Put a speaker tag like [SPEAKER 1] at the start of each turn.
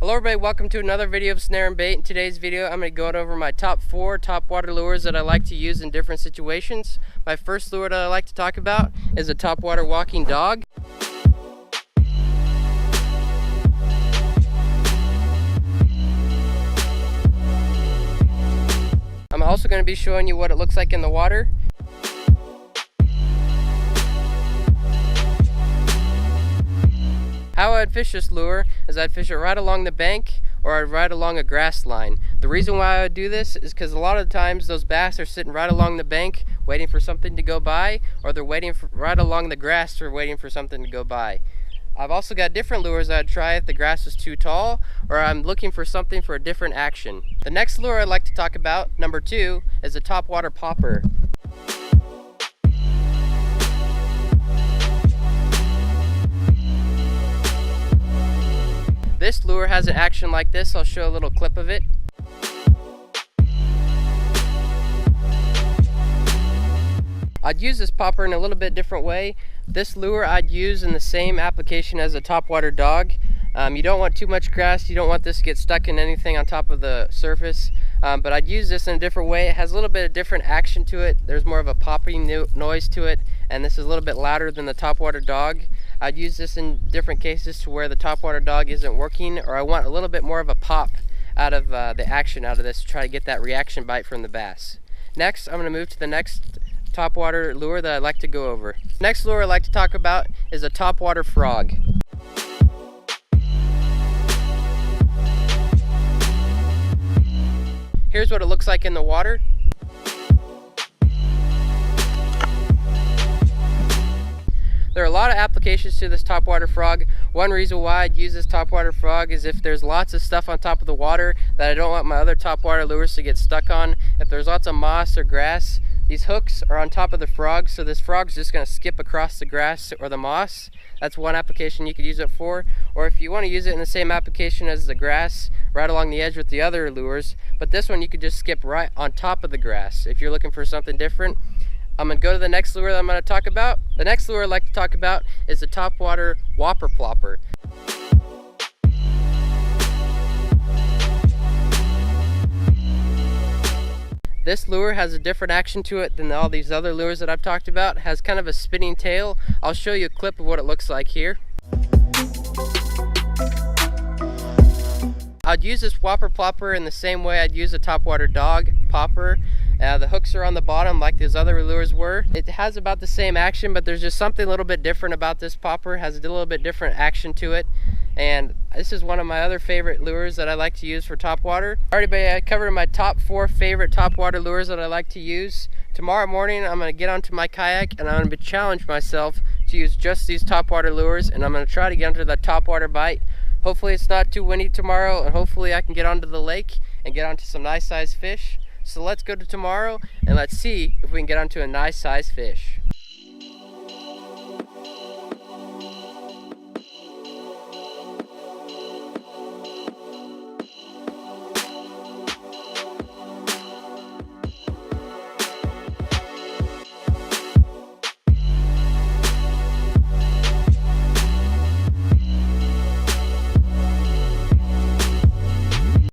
[SPEAKER 1] Hello everybody, welcome to another video of Snarin Bait. In today's video, I'm going to go over my top 4 topwater lures that I like to use in different situations. My first lure that I like to talk about is a topwater walking dog. I'm also going to be showing you what it looks like in the water. How I'd fish this lure is I'd fish it right along the bank or I'd ride along a grass line. The reason why I would do this is because a lot of the times those bass are sitting right along the bank waiting for something to go by, or they're waiting right along the grass or waiting for something to go by. I've also got different lures I'd try if the grass is too tall or I'm looking for something for a different action. The next lure I'd like to talk about, number 2, is a topwater popper. This lure has an action like this. I'll show a little clip of it. I'd use this popper in a little bit different way. This lure I'd use in the same application as a topwater dog. You don't want too much grass. You don't want this to get stuck in anything on top of the surface. But I'd use this in a different way. It has a little bit of different action to it. There's more of a popping noise to it, and this is a little bit louder than the topwater dog. I'd use this in different cases to where the topwater dog isn't working, or I want a little bit more of a pop out of the action out of this to try to get that reaction bite from the bass. Next, I'm going to move to the next topwater lure that I'd like to go over. Next lure I'd like to talk about is a topwater frog. Here's what it looks like in the water. There are a lot of applications to this topwater frog. One reason why I'd use this topwater frog is if there's lots of stuff on top of the water that I don't want my other topwater lures to get stuck on. If there's lots of moss or grass, these hooks are on top of the frog, so this frog's just going to skip across the grass or the moss. That's one application you could use it for. Or if you want to use it in the same application as the grass, right along the edge with the other lures, but this one you could just skip right on top of the grass if you're looking for something different. I'm going to go to the next lure that I'm going to talk about. The next lure I'd like to talk about is the topwater whopper plopper. This lure has a different action to it than all these other lures that I've talked about. It has kind of a spinning tail. I'll show you a clip of what it looks like here. I'd use this whopper plopper in the same way I'd use a topwater dog popper. The hooks are on the bottom like those other lures were. It has about the same action, but there's just something a little bit different about this popper. It has a little bit different action to it. And this is one of my other favorite lures that I like to use for topwater. Alright, buddy, I covered my top 4 favorite topwater lures that I like to use. Tomorrow morning, I'm going to get onto my kayak and I'm going to challenge myself to use just these topwater lures, and I'm going to try to get onto that topwater bite. Hopefully it's not too windy tomorrow, and hopefully I can get onto the lake and get onto some nice sized fish. So let's go to tomorrow and let's see if we can get onto a nice sized fish.